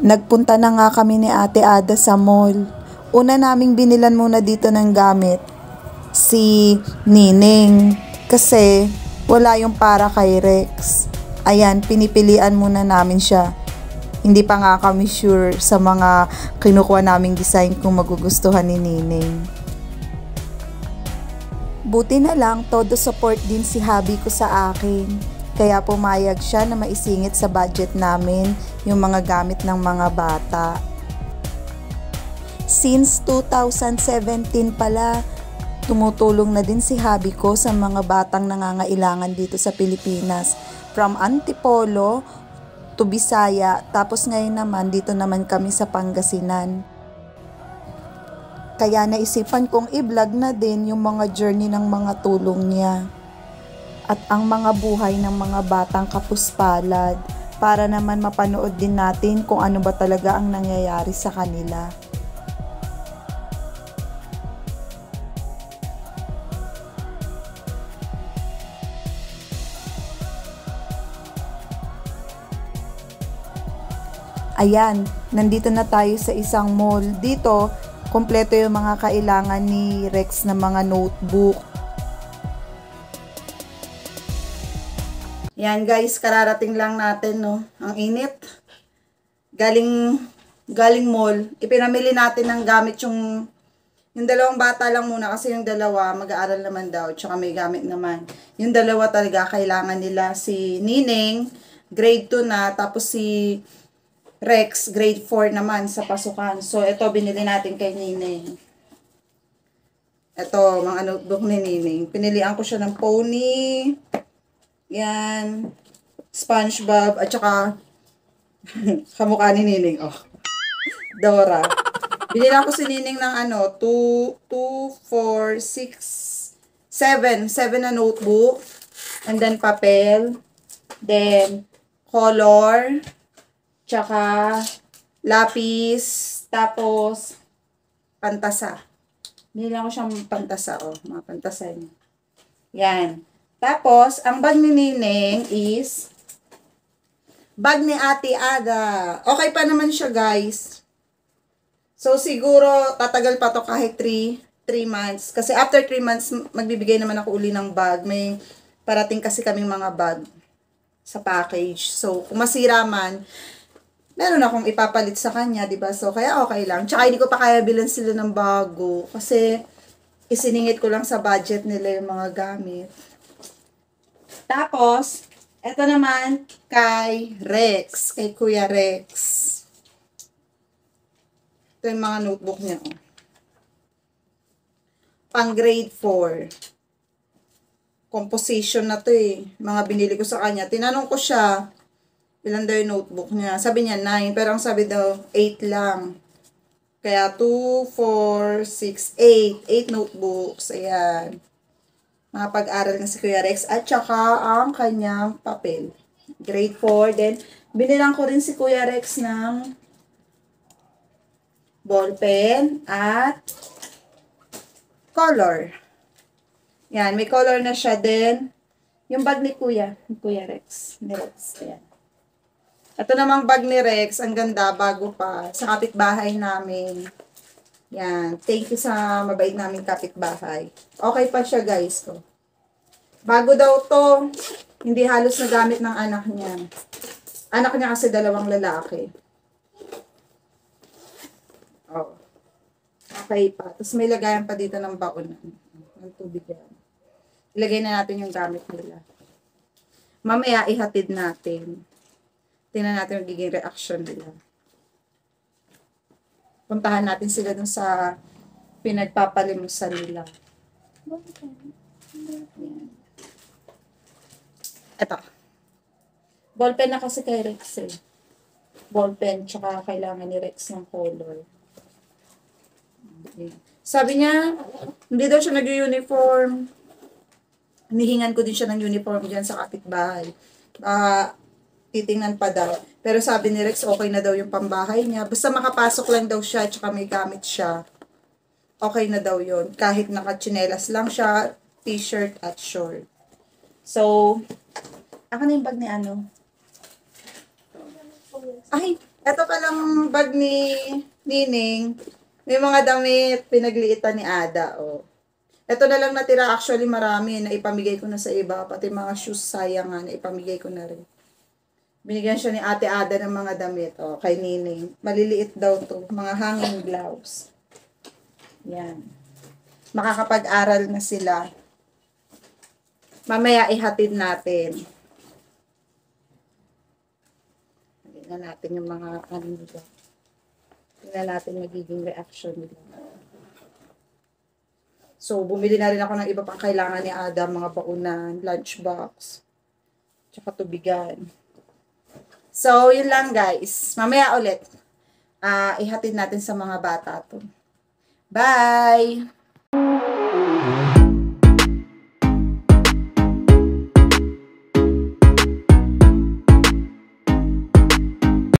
Nagpunta na nga kami ni Ate Ada sa mall. Una naming binilan muna dito ng gamit, si Nining. Kasi wala yung para kay Rex. Ayan, pinipilian muna namin siya. Hindi pa nga kami sure sa mga kinukuha naming design kung magugustuhan ni Nining. Buti na lang, todo support din si hubby ko sa akin. Kaya pumayag siya na maisingit sa budget namin yung mga gamit ng mga bata. Since 2017 pala, tumutulong na din si hubby ko sa mga batang nangangailangan dito sa Pilipinas. From Antipolo to Bisaya, tapos ngayon naman dito naman kami sa Pangasinan. Kaya naisipan kong i-vlog na din yung mga journey ng mga tulong niya at ang mga buhay ng mga batang kapuspalad para naman mapanood din natin kung ano ba talaga ang nangyayari sa kanila. Ayan, nandito na tayo sa isang mall. Dito, kompleto yung mga kailangan ni Rex na mga notebook. Yan guys, kararating lang natin, no. Ang init. Galing mall. Ipinamili natin ng gamit yung dalawang bata lang muna kasi yung dalawa mag-aaral naman daw, tsaka may gamit naman. Yung dalawa talaga kailangan nila, si Nining, grade 2 na, tapos si Rex, grade 4 naman sa pasukan. So, ito binili natin kay Nining. Ito, mga notebook ni Nining. Pinilian ko siya ng pony. Yan. SpongeBob. At saka, kamukha ni Nining. Oh. Dora. Binila ko si Nining ng 2, 4, 6, 7. 7 na notebook. And then, papel. Then, color. Tsaka, lapis. Tapos, pantasa. Binila ko siyang pantasa. Oh, mga pantasa niya. Yan. Tapos, ang bag ni Nining is bag ni Ate Ada. Okay pa naman siya, guys. So, siguro, tatagal pa to kahit 3 months. Kasi after 3 months, magbibigay naman ako uli ng bag. May parating kasi kaming mga bag sa package. So, kung masira man, meron akong ipapalit sa kanya, diba? So, kaya okay lang. Tsaka, hindi ko pa kaya bilan sila ng bago. Kasi, isiningit ko lang sa budget nila yung mga gamit. Tapos, eto naman kay Rex, kay Kuya Rex. Ito yung mga notebook niya. Oh. Pang grade 4. Composition na to eh. Mga binili ko sa kanya. Tinanong ko siya, ilan daw yung notebook niya. Sabi niya 9, pero ang sabi daw 8 lang. Kaya 2, 4, 6, 8. 8 notebooks. Ayan. Mga pag-aral na si Kuya Rex at saka ang kanyang papel. Grade 4. Then, binilang ko rin si Kuya Rex ng ballpen at color. Yan, may color na siya din. Yung bag ni Kuya Rex. Ni Rex. Ayan. Ito namang bag ni Rex, ang ganda, bago pa, sa kapitbahay namin. Yan. Thank you sa mabait naming kapitbahay. Okay pa siya, guys. To. Bago daw to. Hindi halos nagamit ng anak niya. Anak niya kasi 2 lalaki. Oh. Okay pa. Tapos may lagayan pa dito ng baon. Ng tubig yan. Ilagay na natin yung gamit nila. Mamaya ihatid natin. Tingnan natin yung giging reaction nila. Puntahan natin sila dun sa pinagpapalimusan nila. Ito. Ballpen na kasi kay Rex eh. Ballpen, tsaka kailangan ni Rex ng color. Sabi niya, hindi daw siya nag-uniform. Hinihingan ko din siya ng uniform dyan sa kapitbahay. Titingnan pa daw. Pero sabi ni Rex, okay na daw yung pambahay niya. Basta makapasok lang daw siya, tsaka may gamit siya. Okay na daw yun. Kahit nakachinelas lang siya, t-shirt at short. So, ako na yung bag ni ano. Ay, Ito palang bag ni Nining. May mga damit, pinagliitan ni Ada, oh. Ito na lang natira, actually marami, na ipamigay ko na sa iba, pati mga shoes sayang nga, na ipamigay ko na rin. Binigyan siya ni Ate Ada ng mga damit, oh, kay Nining. Maliliit daw to, mga hanging gloves. Yan. Makakapag-aral na sila. Mamaya ihatid natin. Tingnan natin yung mga ano nila. Tingnan natin magiging reaction nila. So, bumili na rin ako ng iba pang kailangan ni Adam, mga baunan, lunchbox, tsaka tubigan. So, yun lang guys. Mamaya ulit, ihatid natin sa mga bata to. Bye!